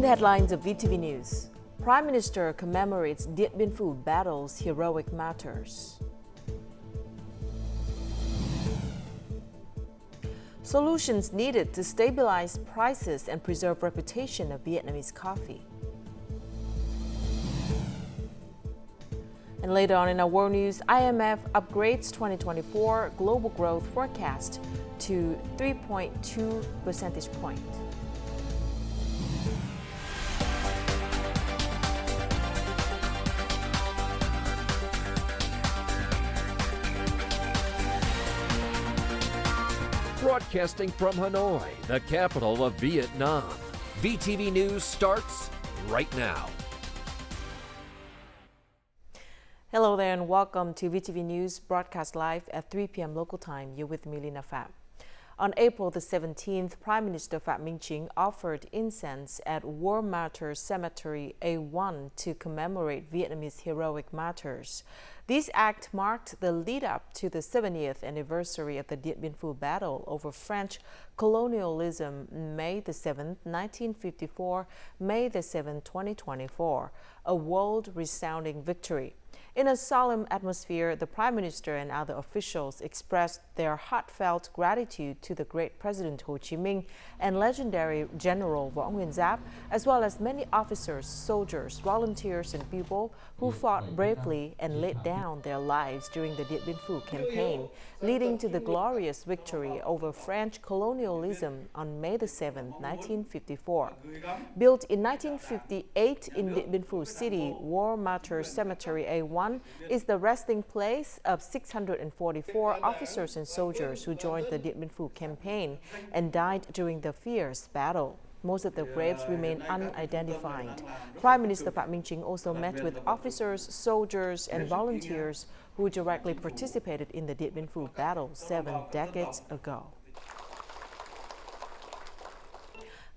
headlines of VTV News. Prime Minister commemorates Dien battles heroic martyrs. Solutions needed to stabilize prices and preserve reputation of Vietnamese coffee. And later on in our world news, IMF upgrades 2024 global growth forecast to 3.2 percentage point. Broadcasting from Hanoi, the capital of Vietnam. VTV News starts right now. Hello there and welcome to VTV News, broadcast live at 3 p.m. local time. You're with me, Lina Pham. On April the 17th, Prime Minister Phạm Minh Chính offered incense at War Martyrs Cemetery A1 to commemorate Vietnamese heroic martyrs. This act marked the lead-up to the 70th anniversary of the Dien Bien Phu battle over French colonialism, May the 7th, 1954, May the 7th, 2024, a world-resounding victory. In a solemn atmosphere, the Prime Minister and other officials expressed their heartfelt gratitude to the great President Ho Chi Minh and legendary General Võ Nguyên Giáp, as well as many officers, soldiers, volunteers, and people who fought bravely and laid down their lives during the Dien Bien Phu campaign, leading to the glorious victory over French colonialism on May the 7th, 1954. Built in 1958 in Dien Bien Phu City, War Martyrs Cemetery A1 is the resting place of 644 officers and soldiers who joined the Dien Bien Phu campaign and died during the fierce battle. Most of their graves remain unidentified. Prime Minister Phạm Minh Chính also met with officers, soldiers, and volunteers who directly participated in the Dien Bien Phu battle 7 decades ago.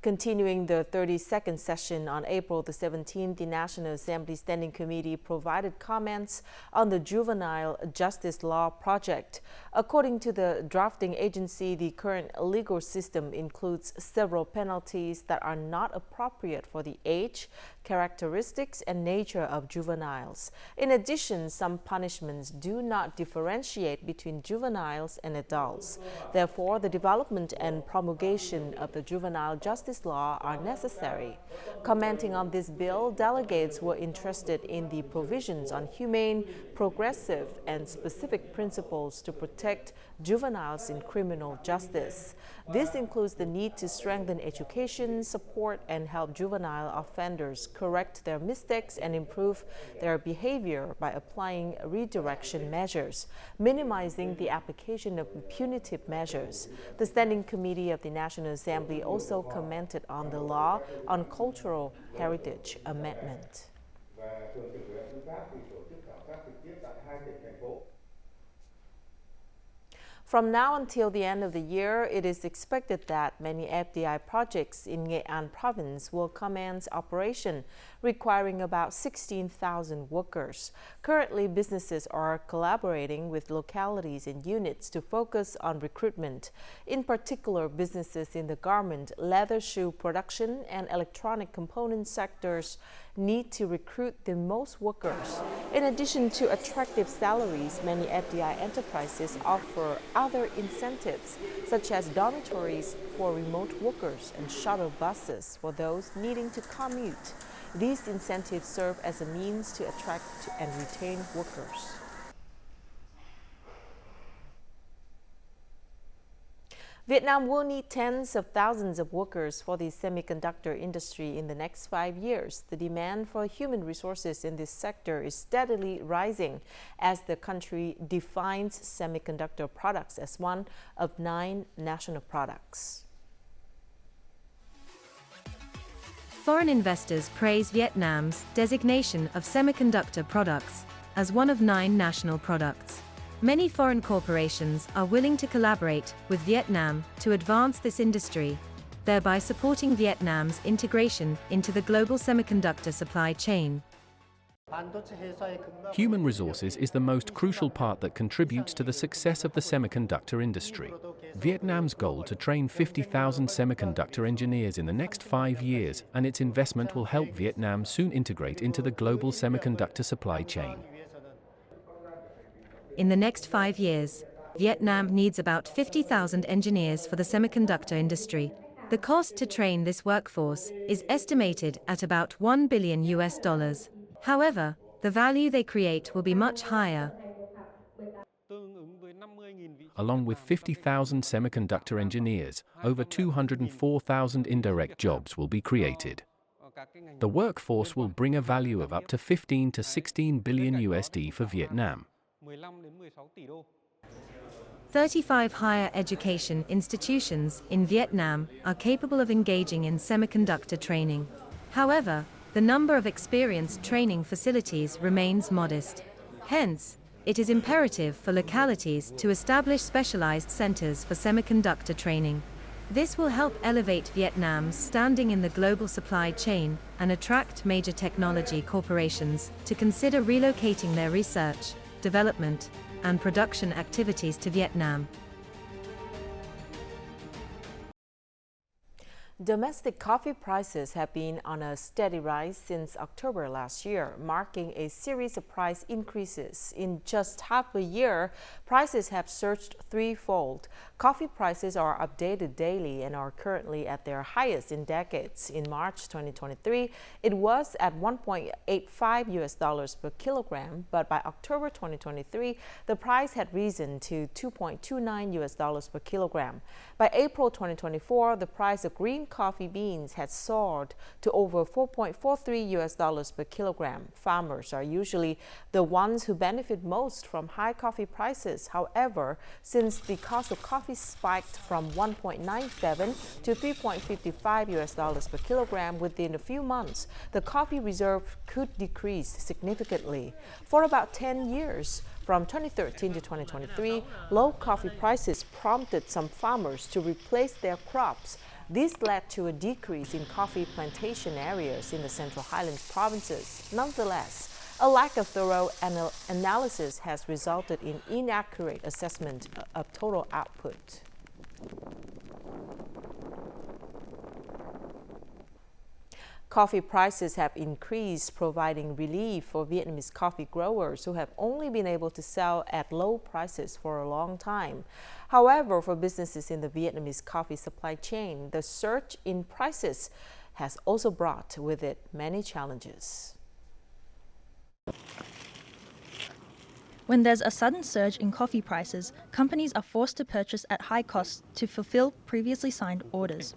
Continuing the 32nd session on April the 17th, the National Assembly Standing Committee provided comments on the Juvenile Justice Law project. According to the drafting agency, the current legal system includes several penalties that are not appropriate for the age, characteristics, and nature of juveniles. In addition, some punishments do not differentiate between juveniles and adults. Therefore, the development and promulgation of the Juvenile Justice Law are necessary. Commenting on this bill, delegates were interested in the provisions on humane, progressive, and specific principles to protect juveniles in criminal justice. This includes the need to strengthen education, support, and help juvenile offenders correct their mistakes and improve their behavior by applying redirection measures, minimizing the application of punitive measures. The Standing Committee of the National Assembly also commented on the law on cultural heritage amendment. From now until the end of the year, it is expected that many FDI projects in Nghệ An province will commence operation, requiring about 16,000 workers. Currently, businesses are collaborating with localities and units to focus on recruitment. In particular, businesses in the garment, leather shoe production, and electronic component sectors need to recruit the most workers. In addition to attractive salaries, many FDI enterprises offer other incentives, such as dormitories for remote workers and shuttle buses for those needing to commute. These incentives serve as a means to attract and retain workers. Vietnam will need tens of thousands of workers for the semiconductor industry in the next 5 years. The demand for human resources in this sector is steadily rising as the country defines semiconductor products as one of 9 national products. Foreign investors praise Vietnam's designation of semiconductor products as one of 9 national products. Many foreign corporations are willing to collaborate with Vietnam to advance this industry, thereby supporting Vietnam's integration into the global semiconductor supply chain. Human resources is the most crucial part that contributes to the success of the semiconductor industry. Vietnam's goal to train 50,000 semiconductor engineers in the next 5 years, and its investment will help Vietnam soon integrate into the global semiconductor supply chain. In the next 5 years, Vietnam needs about 50,000 engineers for the semiconductor industry. The cost to train this workforce is estimated at about $1 billion. However, the value they create will be much higher. Along with 50,000 semiconductor engineers, over 204,000 indirect jobs will be created. The workforce will bring a value of up to 15 to 16 billion USD for Vietnam. 35 higher education institutions in Vietnam are capable of engaging in semiconductor training. However, the number of experienced training facilities remains modest. Hence, it is imperative for localities to establish specialized centers for semiconductor training. This will help elevate Vietnam's standing in the global supply chain and attract major technology corporations to consider relocating their research, development, and production activities to Vietnam. Domestic coffee prices have been on a steady rise since October last year, marking a series of price increases. In just half a year, prices have surged threefold. Coffee prices are updated daily and are currently at their highest in decades. In March 2023, it was at $1.85 per kilogram, but by October 2023, the price had risen to $2.29 per kilogram. By April 2024, the price of green coffee beans had soared to over $4.43 per kilogram. Farmers are usually the ones who benefit most from high coffee prices. However, since the cost of coffee spiked from $1.97 to $3.55 per kilogram within a few months, the coffee reserve could decrease significantly. For about 10 years, from 2013 to 2023, low coffee prices prompted some farmers to replace their crops. This led to a decrease in coffee plantation areas in the Central Highlands provinces. Nonetheless, a lack of thorough analysis has resulted in inaccurate assessment of total output. Coffee prices have increased, providing relief for Vietnamese coffee growers who have only been able to sell at low prices for a long time. However, for businesses in the Vietnamese coffee supply chain, the surge in prices has also brought with it many challenges. When there's a sudden surge in coffee prices, companies are forced to purchase at high costs to fulfill previously signed orders.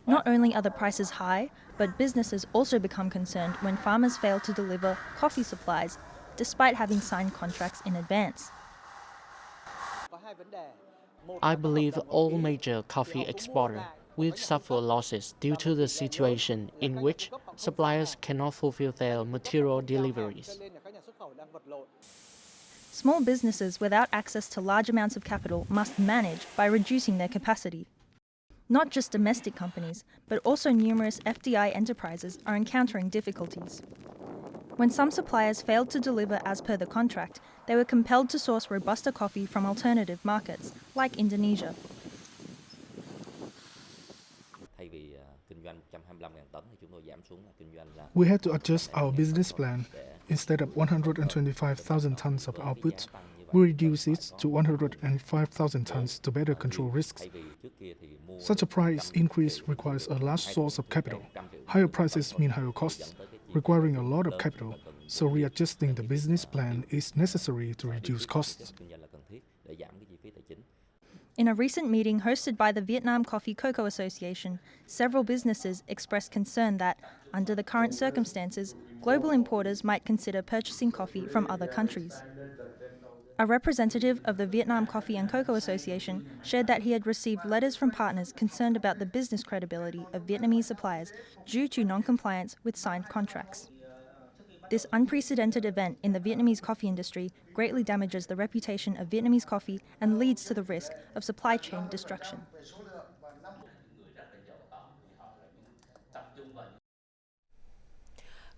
Not only are the prices high, but businesses also become concerned when farmers fail to deliver coffee supplies, despite having signed contracts in advance. I believe all major coffee exporters will suffer losses due to the situation in which suppliers cannot fulfill their material deliveries. Small businesses without access to large amounts of capital must manage by reducing their capacity. Not just domestic companies, but also numerous FDI enterprises are encountering difficulties. When some suppliers failed to deliver as per the contract, they were compelled to source Robusta coffee from alternative markets, like Indonesia. We had to adjust our business plan. Instead of 125,000 tons of output, we reduced it to 105,000 tons to better control risks. Such a price increase requires a large source of capital. Higher prices mean higher costs, requiring a lot of capital, so readjusting the business plan is necessary to reduce costs. In a recent meeting hosted by the Vietnam Coffee Cocoa Association, several businesses expressed concern that, under the current circumstances, global importers might consider purchasing coffee from other countries. A representative of the Vietnam Coffee and Cocoa Association shared that he had received letters from partners concerned about the business credibility of Vietnamese suppliers due to non-compliance with signed contracts. This unprecedented event in the Vietnamese coffee industry greatly damages the reputation of Vietnamese coffee and leads to the risk of supply chain destruction.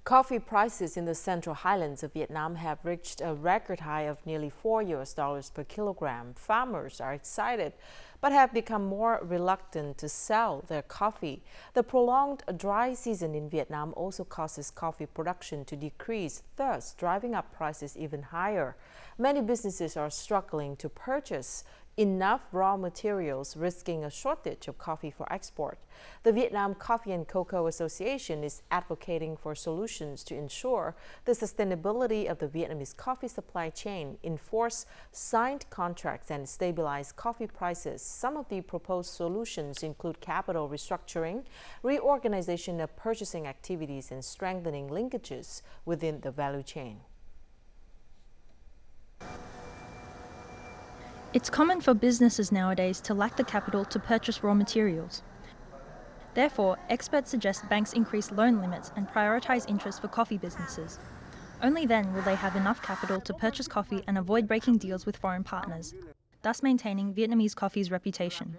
Coffee prices in the central highlands of Vietnam have reached a record high of nearly $4 per kilogram. Farmers are excited, but have become more reluctant to sell their coffee. The prolonged dry season in Vietnam also causes coffee production to decrease, thus driving up prices even higher. Many businesses are struggling to purchase enough raw materials, risking a shortage of coffee for export. The Vietnam Coffee and Cocoa Association is advocating for solutions to ensure the sustainability of the Vietnamese coffee supply chain, enforce signed contracts, and stabilize coffee prices. Some of the proposed solutions include capital restructuring, reorganization of purchasing activities, and strengthening linkages within the value chain. It's common for businesses nowadays to lack the capital to purchase raw materials. Therefore, experts suggest banks increase loan limits and prioritize interest for coffee businesses. Only then will they have enough capital to purchase coffee and avoid breaking deals with foreign partners, thus maintaining Vietnamese coffee's reputation.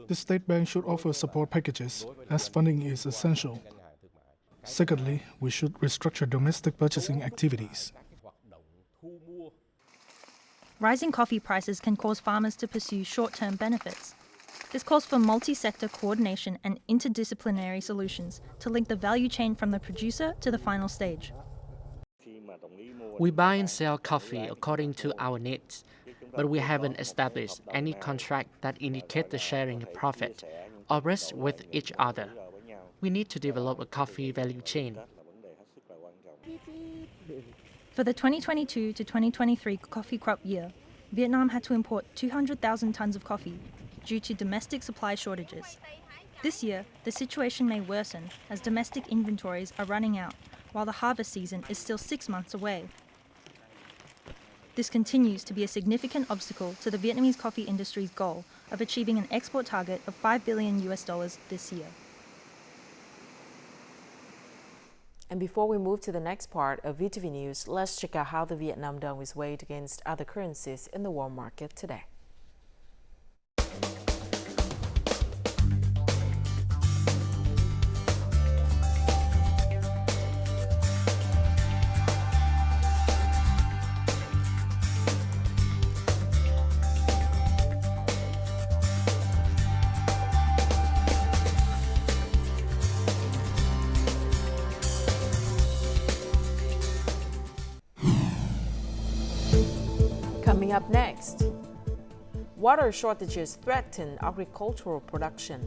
The state bank should offer support packages, as funding is essential. Secondly, we should restructure domestic purchasing activities. Rising coffee prices can cause farmers to pursue short-term benefits. This calls for multi-sector coordination and interdisciplinary solutions to link the value chain from the producer to the final stage. We buy and sell coffee according to our needs, but we haven't established any contract that indicate the sharing of profit or risk with each other. We need to develop a coffee value chain. For the 2022 to 2023 coffee crop year, Vietnam had to import 200,000 tons of coffee due to domestic supply shortages. This year, the situation may worsen as domestic inventories are running out, while the harvest season is still 6 months away. This continues to be a significant obstacle to the Vietnamese coffee industry's goal of achieving an export target of $5 billion this year. And before we move to the next part of VTV News, let's check out how the Vietnam dong is weighed against other currencies in the world market today. Coming up next, water shortages threaten agricultural production.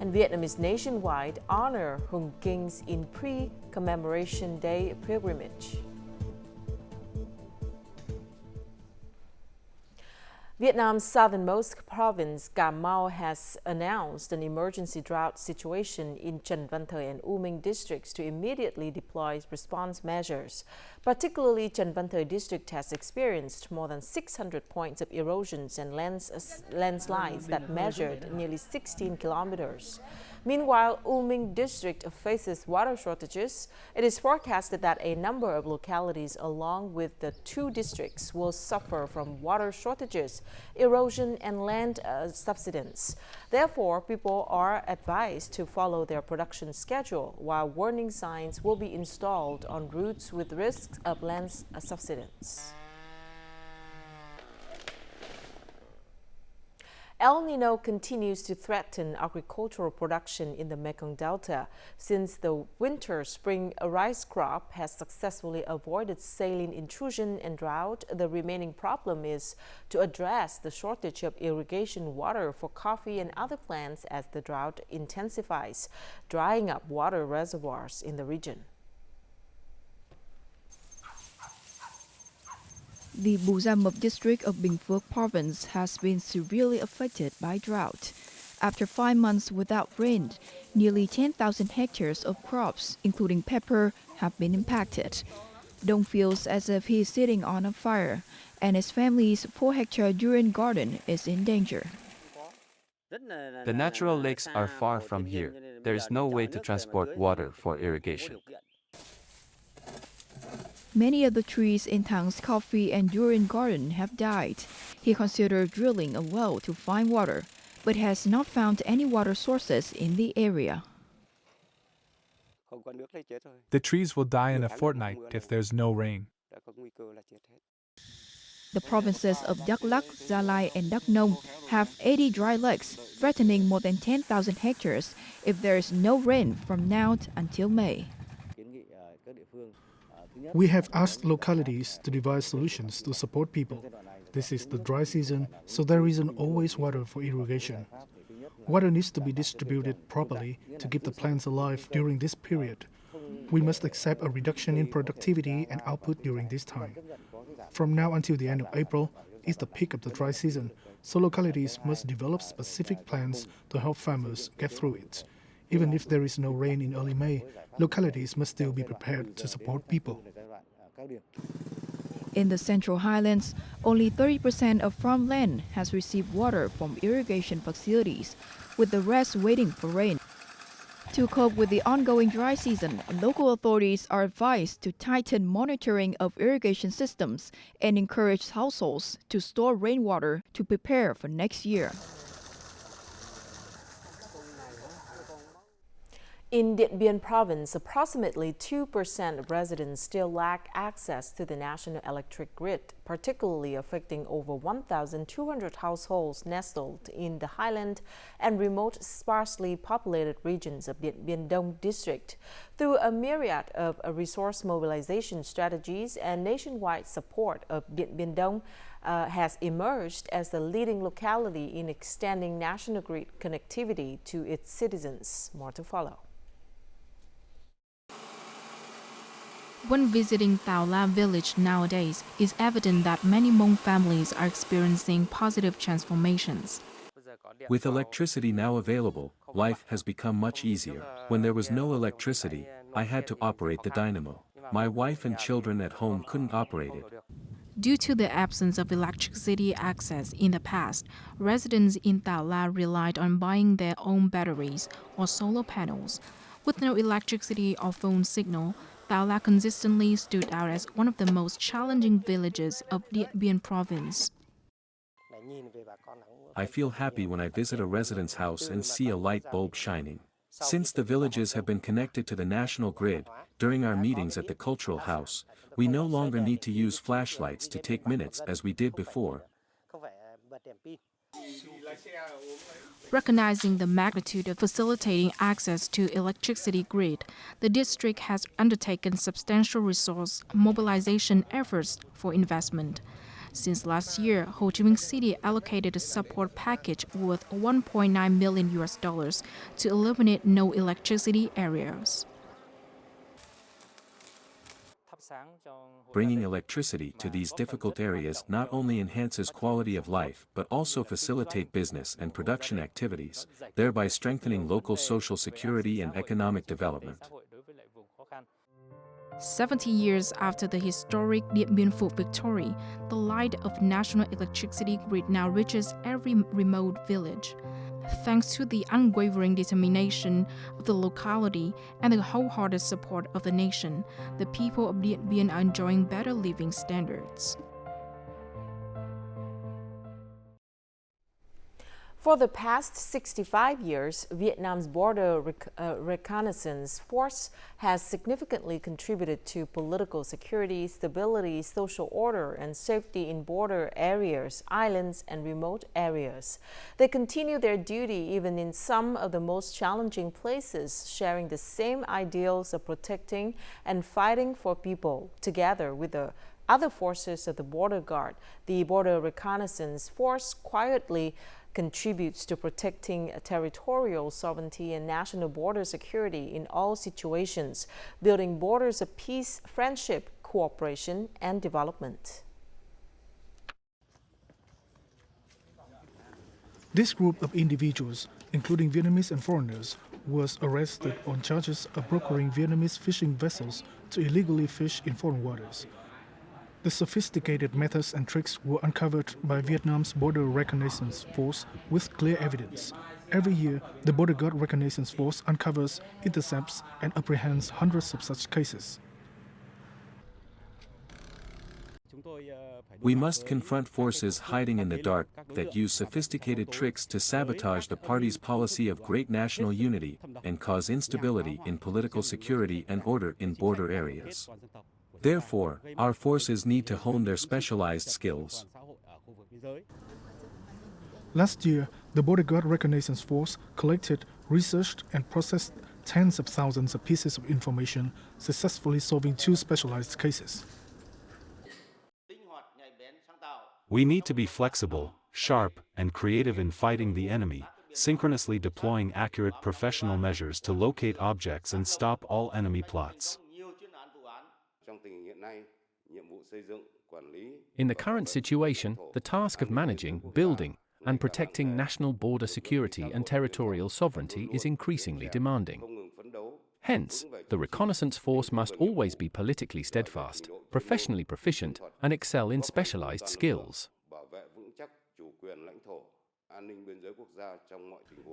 And Vietnamese nationwide honor Hùng Kings in pre-Commemoration Day pilgrimage. Vietnam's southernmost province, Cà Mau, has announced an emergency drought situation in Trần Văn Thời and U Minh districts to immediately deploy response measures. Particularly, Trần Văn Thời district has experienced more than 600 points of erosions and landslides that measured nearly 16 kilometers. Meanwhile, U Minh district faces water shortages. It is forecasted that a number of localities along with the two districts will suffer from water shortages, erosion, and land subsidence. Therefore, people are advised to follow their production schedule, while warning signs will be installed on routes with risks of land subsidence. El Nino continues to threaten agricultural production in the Mekong Delta. Since the winter-spring rice crop has successfully avoided saline intrusion and drought, the remaining problem is to address the shortage of irrigation water for coffee and other plants as the drought intensifies, drying up water reservoirs in the region. The Bu Gia Mập district of Bình Phước province has been severely affected by drought. After 5 months without rain, nearly 10,000 hectares of crops, including pepper, have been impacted. Dong feels as if he is sitting on a fire, and his family's 4-hectare durian garden is in danger. The natural lakes are far from here. There is no way to transport water for irrigation. Many of the trees in Thang's coffee and durian garden have died. He considered drilling a well to find water, but has not found any water sources in the area. The trees will die in a fortnight if there's no rain. The provinces of Đắk Lắk, Gia Lai, and Đắk Nông have 80 dry lakes, threatening more than 10,000 hectares if there is no rain from now until May. We have asked localities to devise solutions to support people. This is the dry season, so there isn't always water for irrigation. Water needs to be distributed properly to keep the plants alive during this period. We must accept a reduction in productivity and output during this time. From now until the end of April is the peak of the dry season, so localities must develop specific plans to help farmers get through it. Even if there is no rain in early May, localities must still be prepared to support people. In the Central Highlands, only 30% of farmland has received water from irrigation facilities, with the rest waiting for rain. To cope with the ongoing dry season, local authorities are advised to tighten monitoring of irrigation systems and encourage households to store rainwater to prepare for next year. In Dien Bien province, approximately 2% of residents still lack access to the national electric grid, particularly affecting over 1,200 households nestled in the highland and remote, sparsely populated regions of Dien Bien Dong district. Through a myriad of resource mobilization strategies and nationwide support of Dien Bien Dong has emerged as the leading locality in extending national grid connectivity to its citizens. More to follow. When visiting Tao La village nowadays, it's evident that many Hmong families are experiencing positive transformations. With electricity now available, life has become much easier. When there was no electricity, I had to operate the dynamo. My wife and children at home couldn't operate it. Due to the absence of electricity access in the past, residents in Tao La relied on buying their own batteries or solar panels. With no electricity or phone signal, Tao La consistently stood out as one of the most challenging villages of Dien Bien province. I feel happy when I visit a resident's house and see a light bulb shining. Since the villages have been connected to the national grid, during our meetings at the cultural house, we no longer need to use flashlights to take minutes as we did before. Recognizing the magnitude of facilitating access to electricity grid, the district has undertaken substantial resource mobilization efforts for investment. Since last year, Ho Chi Minh City allocated a support package worth $1.9 million to eliminate no electricity areas. Bringing electricity to these difficult areas not only enhances quality of life but also facilitate business and production activities, thereby strengthening local social security and economic development. 70 years after the historic Dien Bien Phu victory, the light of national electricity grid now reaches every remote village. Thanks to the unwavering determination of the locality and the wholehearted support of the nation, the people of Dien Bien are enjoying better living standards. For the past 65 years, Vietnam's Border Reconnaissance Force has significantly contributed to political security, stability, social order, and safety in border areas, islands, and remote areas. They continue their duty even in some of the most challenging places, sharing the same ideals of protecting and fighting for people. Together with the other forces of the Border Guard, the Border Reconnaissance Force quietly contributes to protecting territorial sovereignty and national border security in all situations, building borders of peace, friendship, cooperation, and development. This group of individuals, including Vietnamese and foreigners, was arrested on charges of brokering Vietnamese fishing vessels to illegally fish in foreign waters. The sophisticated methods and tricks were uncovered by Vietnam's Border Reconnaissance Force with clear evidence. Every year, the Border Guard Reconnaissance Force uncovers, intercepts, and apprehends hundreds of such cases. We must confront forces hiding in the dark that use sophisticated tricks to sabotage the party's policy of great national unity and cause instability in political security and order in border areas. Therefore, our forces need to hone their specialized skills. Last year, the Border Guard Reconnaissance Force collected, researched, and processed tens of thousands of pieces of information, successfully solving 2 specialized cases. We need to be flexible, sharp, and creative in fighting the enemy, synchronously deploying accurate professional measures to locate objects and stop all enemy plots. In the current situation, the task of managing, building, and protecting national border security and territorial sovereignty is increasingly demanding. Hence, the reconnaissance force must always be politically steadfast, professionally proficient, and excel in specialized skills.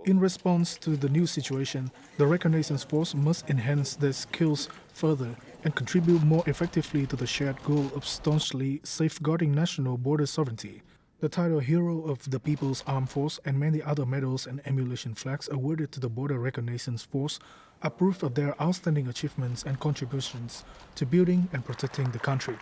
In response to the new situation, the reconnaissance force must enhance their skills further and contribute more effectively to the shared goal of staunchly safeguarding national border sovereignty. The title Hero of the People's Armed Force and many other medals and emulation flags awarded to the Border Reconnaissance Force are proof of their outstanding achievements and contributions to building and protecting the country.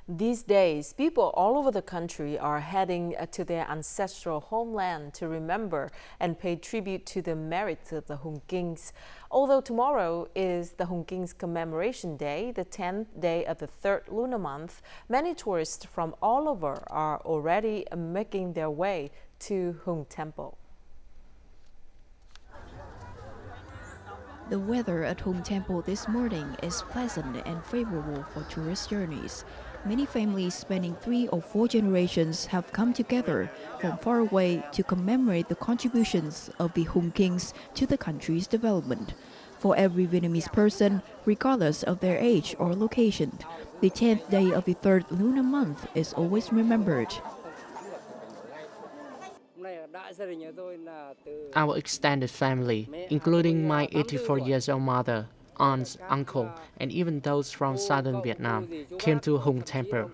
These days, people all over the country are heading to their ancestral homeland to remember and pay tribute to the merits of the Hung Kings. Although tomorrow is the Hung Kings Commemoration Day, the 10th day of the 3rd lunar month, many tourists from all over are already making their way to Hung Temple. The weather at Hung Temple this morning is pleasant and favorable for tourist journeys. Many families spanning 3 or 4 generations have come together from far away to commemorate the contributions of the Hung Kings to the country's development. For every Vietnamese person, regardless of their age or location, the 10th day of the 3rd lunar month is always remembered. Our extended family, including my 84-year-old mother, aunts, uncle, and even those from southern Vietnam, came to Hung Temple.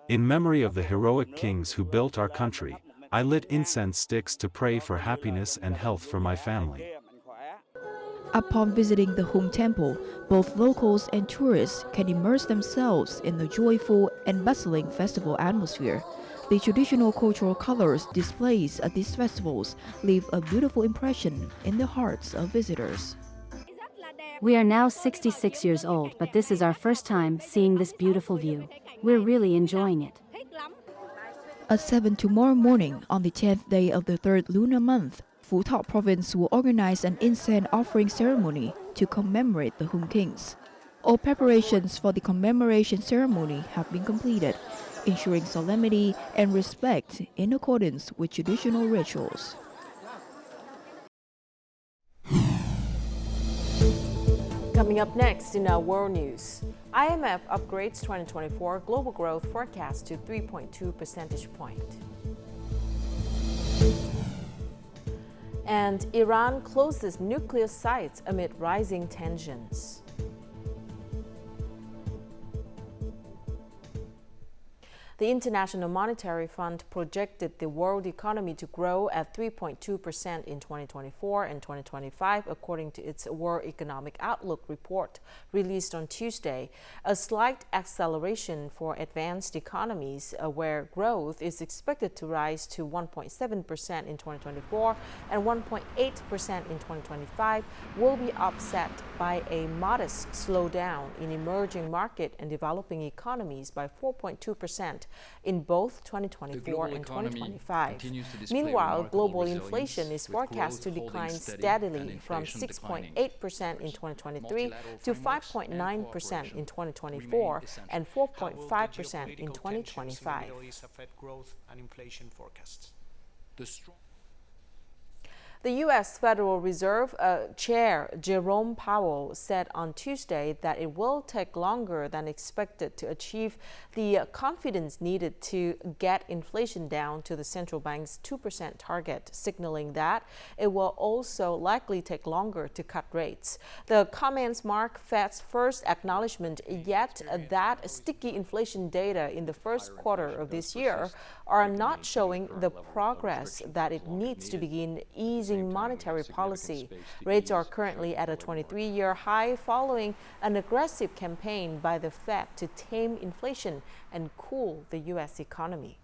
In memory of the heroic kings who built our country, I lit incense sticks to pray for happiness and health for my family. Upon visiting the Hung Temple, both locals and tourists can immerse themselves in the joyful and bustling festival atmosphere. The traditional cultural colors displayed at these festivals leave a beautiful impression in the hearts of visitors. We are now 66 years old, but this is our first time seeing this beautiful view. We're really enjoying it. At 7 tomorrow morning, on the 10th day of the 3rd lunar month, Phu Thọ province will organize an incense offering ceremony to commemorate the Hung Kings. All preparations for the commemoration ceremony have been completed, ensuring solemnity and respect in accordance with traditional rituals. Coming up next in our world news, IMF upgrades 2024 global growth forecast to 3.2 percentage point. And Iran closes nuclear sites amid rising tensions. The International Monetary Fund projected the world economy to grow at 3.2% in 2024 and 2025, according to its World Economic Outlook report released on Tuesday. A slight acceleration for advanced economies, where growth is expected to rise to 1.7% in 2024 and 1.8% in 2025, will be offset by a modest slowdown in emerging market and developing economies by 4.2% in both 2024 and 2025. Meanwhile, global inflation is forecast to decline steadily from 6.8% in 2023 to 5.9% in 2024 and 4.5% in 2025. The U.S. Federal Reserve Chair Jerome Powell said on Tuesday that it will take longer than expected to achieve the confidence needed to get inflation down to the central bank's 2% target, signaling that it will also likely take longer to cut rates. The comments mark Fed's first acknowledgement yet that sticky inflation data in the first quarter of this year are not showing the progress that it needs to begin easing monetary policy. Rates are currently at a 23-year high following an aggressive campaign by the Fed to tame inflation and cool the U.S. economy.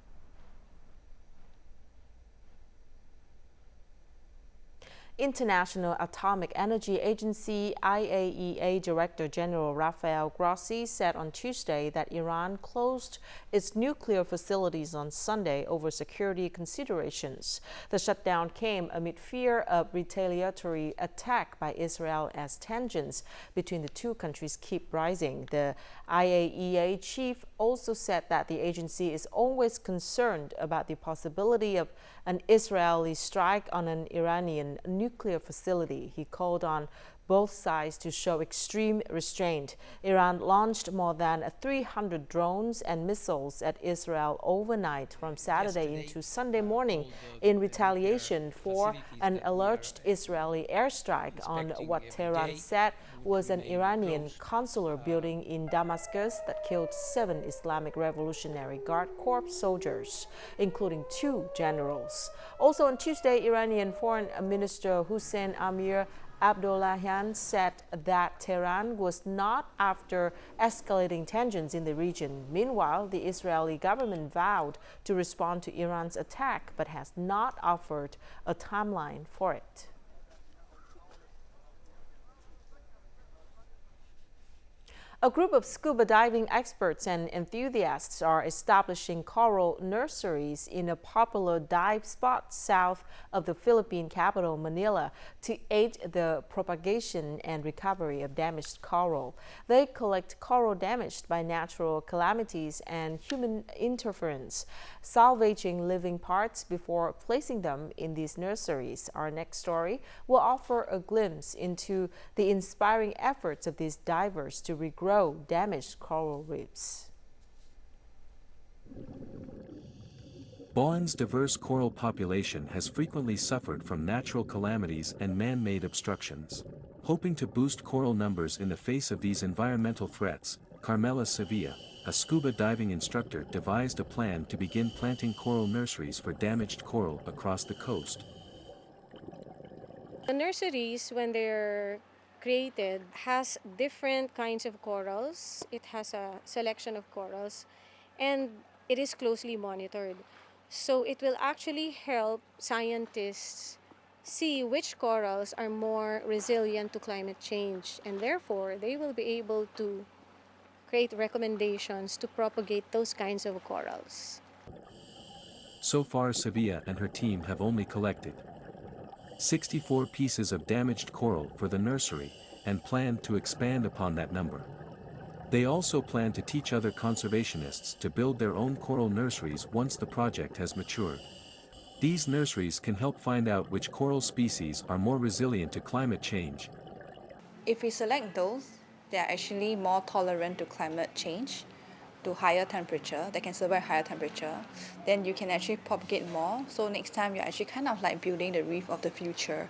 International Atomic Energy Agency IAEA Director General Rafael Grossi said on Tuesday that Iran closed its nuclear facilities on Sunday over security considerations. The shutdown came amid fear of retaliatory attack by Israel as tensions between the two countries keep rising. The IAEA chief also said that the agency is always concerned about the possibility of an Israeli strike on an Iranian nuclear facility. He called on both sides to show extreme restraint. Iran launched more than 300 drones and missiles at Israel overnight from Saturday into Sunday morning in retaliation for an alleged Israeli airstrike on what Tehran said was an Iranian consular building in Damascus that killed 7 Islamic Revolutionary Guard Corps soldiers, including 2 generals. Also on Tuesday, Iranian Foreign Minister Hussein Amir Abdollahian said that Tehran was not after escalating tensions in the region. Meanwhile, the Israeli government vowed to respond to Iran's attack but has not offered a timeline for it. A group of scuba diving experts and enthusiasts are establishing coral nurseries in a popular dive spot south of the Philippine capital, Manila, to aid the propagation and recovery of damaged coral. They collect coral damaged by natural calamities and human interference, salvaging living parts before placing them in these nurseries. Our next story will offer a glimpse into the inspiring efforts of these divers to regrow damaged coral reefs. Boen's diverse coral population has frequently suffered from natural calamities and man-made obstructions. Hoping to boost coral numbers in the face of these environmental threats, Carmela Sevilla, a scuba diving instructor, devised a plan to begin planting coral nurseries for damaged coral across the coast. The nurseries, when they're created, has different kinds of corals. It has a selection of corals and it is closely monitored. So it will actually help scientists see which corals are more resilient to climate change, and therefore they will be able to create recommendations to propagate those kinds of corals. So far, Sevilla and her team have only collected 64 pieces of damaged coral for the nursery, and plan to expand upon that number. They also plan to teach other conservationists to build their own coral nurseries once the project has matured. These nurseries can help find out which coral species are more resilient to climate change. If we select those, they are actually more tolerant to climate change, to higher temperature, they can survive higher temperature, then you can actually propagate more. So next time you're actually kind of like building the reef of the future.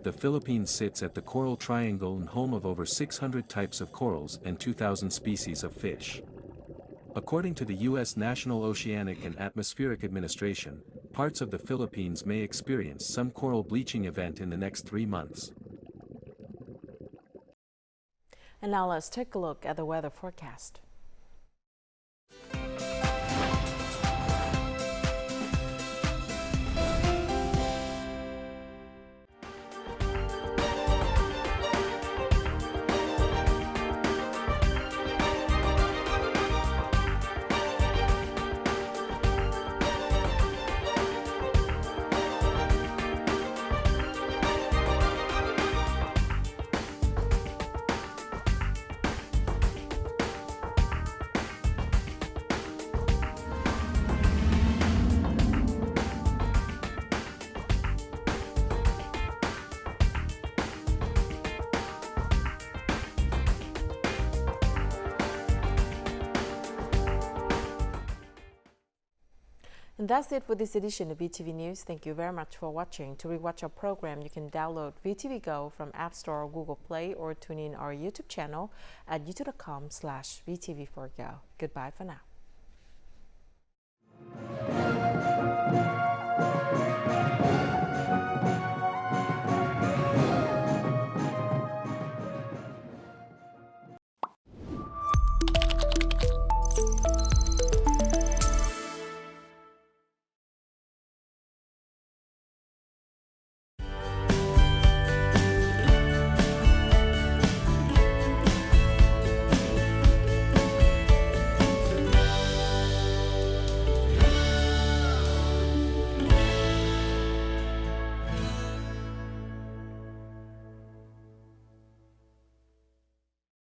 The Philippines sits at the Coral Triangle and home of over 600 types of corals and 2,000 species of fish. According to the U.S. National Oceanic and Atmospheric Administration, parts of the Philippines may experience some coral bleaching event in the next 3 months. And now let's take a look at the weather forecast. And that's it for this edition of VTV News. Thank you very much for watching. To rewatch our program, you can download VTVgo from App Store or Google Play, or tune in our YouTube channel at youtube.com/VTV4go. Goodbye for now.